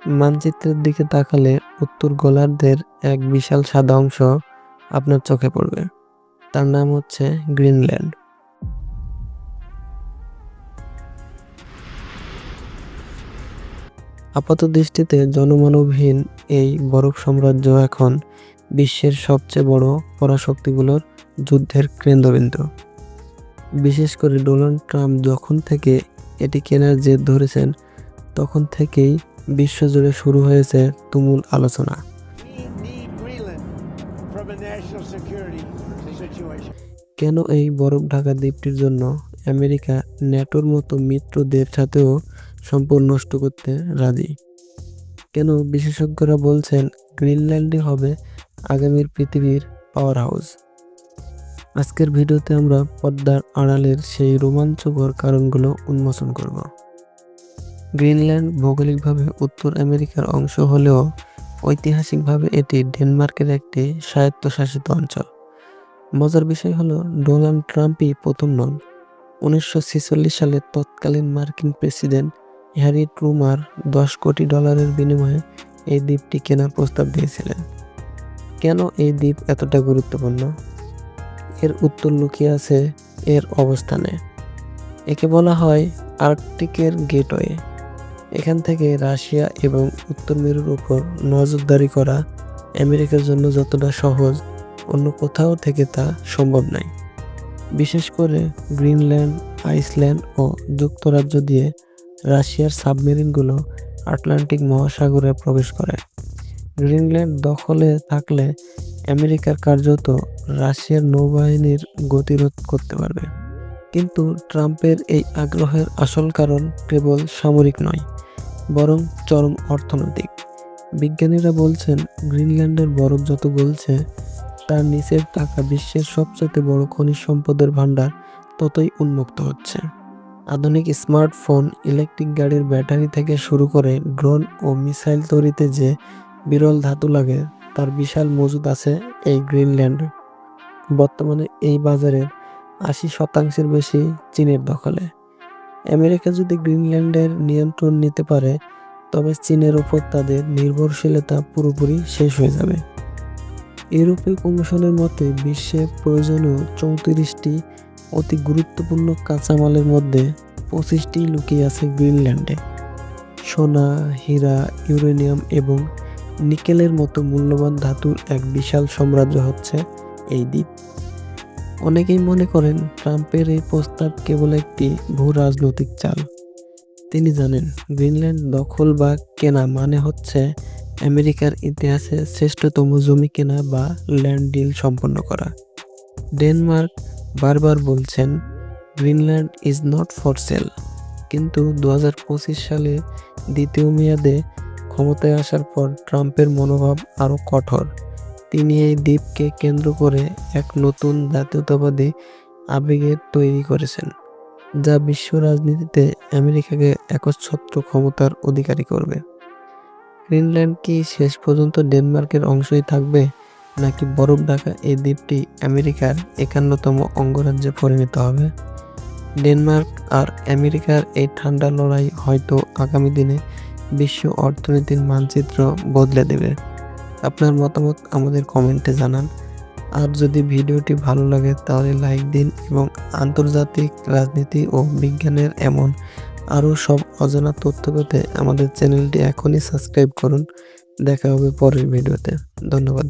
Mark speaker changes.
Speaker 1: মানচিত্রের দিকে তাকালে উত্তর গোলার্ধের এক বিশাল সাদা অংশ আপনার চোখে পড়বে। তার নাম হচ্ছে গ্রিনল্যান্ড। আপাতদৃষ্টিতে জনমানবহীন এই বরফ সাম্রাজ্য এখন বিশ্বের সবচেয়ে বড় পরাশক্তিগুলোর যুদ্ধের কেন্দ্রবিন্দু। বিশেষ করে ডোনাল্ড ট্রাম্প যখন থেকে এটি কেনার জেদ ধরেছেন, তখন থেকেই বিশ্বজুড়ে শুরু হয়েছে তুমুল আলোচনা। কেন এই বরফ ঢাকা দ্বীপটির জন্য আমেরিকা ন্যাটোর মতো মিত্রদের সাথেও সম্পর্ক নষ্ট করতে রাজি? কেন বিশেষজ্ঞরা বলছেন গ্রিনল্যান্ডই হবে আগামীর পৃথিবীর পাওয়ার হাউস? আজকের ভিডিওতে আমরা পর্দার আড়ালের সেই রোমাঞ্চকর কারণগুলো উন্মোচন করব। গ্রিনল্যান্ড ভৌগোলিকভাবে উত্তর আমেরিকার অংশ হলেও ঐতিহাসিকভাবে এটি ডেনমার্কের একটি স্বায়ত্তশাসিত অঞ্চল। মজার বিষয় হলো, ডোনাল্ড ট্রাম্পই প্রথম নন। 1946 সালে তৎকালীন মার্কিন প্রেসিডেন্ট হ্যারি ট্রুমার $10 কোটি বিনিময়ে এই দ্বীপটি কেনার প্রস্তাব দিয়েছিলেন। কেন এই দ্বীপ এতটা গুরুত্বপূর্ণ? এর উত্তর লুকিয়ে আছে এর অবস্থানে। একে বলা হয় আর্কটিকের গেটওয়ে। এখান থেকে রাশিয়া এবং উত্তর মেরুর উপর নজরদারি করা আমেরিকার জন্য যতটা সহজ, অন্য কোথাও থেকে তা সম্ভব নয়। বিশেষ করে গ্রিনল্যান্ড, আইসল্যান্ড ও যুক্তরাজ্য দিয়ে রাশিয়ার সাবমেরিনগুলো আটলান্টিক মহাসাগরে প্রবেশ করে। গ্রিনল্যান্ড দখলে থাকলে আমেরিকার কার্যত রাশিয়ার নৌবাহিনীর গতিরোধ করতে পারবে। কিন্তু ট্রাম্পের এই আগ্রহের আসল কারণ কেবল সামরিক নয়, বরং চরম অর্থনৈতিক। বিজ্ঞানীরা বলছেন গ্রিনল্যান্ডের বরফ যত গলছে, তার নিচের থাকা বিশ্বের সবচেয়ে বড় খনিজ সম্পদের ভাণ্ডার ততই উন্মুক্ত হচ্ছে। আধুনিক স্মার্টফোন, ইলেকট্রিক গাড়ির ব্যাটারি থেকে শুরু করে ড্রোন ও মিসাইল তৈরিতে যে বিরল ধাতু লাগে, তার বিশাল মজুদ আছে এই গ্রিনল্যান্ডে। বর্তমানে এই বাজারের 80% বেশি চীনের দখলে। আমেরিকা যদি গ্রিনল্যান্ডের নিয়ন্ত্রণ নিতে পারে, তবে চীনের উপর তাদের নির্ভরশীলতা পুরোপুরি শেষ হয়ে যাবে। ইউরোপীয় কমিশনের মতে বিশ্বে প্রয়োজনীয় 34টি অতি গুরুত্বপূর্ণ কাঁচামালের মধ্যে 25টি লুকিয়ে আছে গ্রিনল্যান্ডে। সোনা, হীরা, ইউরেনিয়াম এবং নিকেলের মতো মূল্যবান ধাতুর এক বিশাল সাম্রাজ্য হচ্ছে এই দ্বীপ। অনেকেই মনে করেন ট্রাম্পের এই প্রস্তাব কেবল একটি ভূ রাজনৈতিক চাল। তিনি জানেন গ্রিনল্যান্ড দখল বা কেনা মানে হচ্ছে আমেরিকার ইতিহাসে শ্রেষ্ঠতম জমি কেনা বা ল্যান্ড ডিল সম্পন্ন করা। ডেনমার্ক বারবার বলছেন Greenland is not for sale, কিন্তু 2025 সালে দ্বিতীয় মেয়াদে ক্ষমতায় আসার পর ট্রাম্পের মনোভাব আরও কঠোর। তিনি এই দ্বীপকে কেন্দ্র করে এক নতুন জাতীয়তাবাদী আবেগের তৈরি করেছেন, যা বিশ্ব রাজনীতিতে আমেরিকাকে একচ্ছত্র ক্ষমতার অধিকারী করবে। গ্রিনল্যান্ড কি শেষ পর্যন্ত ডেনমার্কের অংশই থাকবে, নাকি বরফ ঢাকা এই দ্বীপটি আমেরিকার 51তম অঙ্গরাজ্যে পরিণত হবে? ডেনমার্ক আর আমেরিকার এই ঠান্ডা লড়াই হয়তো আগামী দিনে বিশ্ব অর্থনীতির মানচিত্র বদলে দেবে। আপনার মতামত আমাদের কমেন্টে জানান। আর যদি ভিডিওটি ভালো লাগে তাহলে লাইক দিন এবং আন্তর্জাতিক রাজনীতি ও বিজ্ঞানের এমন আরও সব অজানা তথ্য পেতে আমাদের চ্যানেলটি এখনই সাবস্ক্রাইব করুন। দেখা হবে পরের ভিডিওতে। ধন্যবাদ।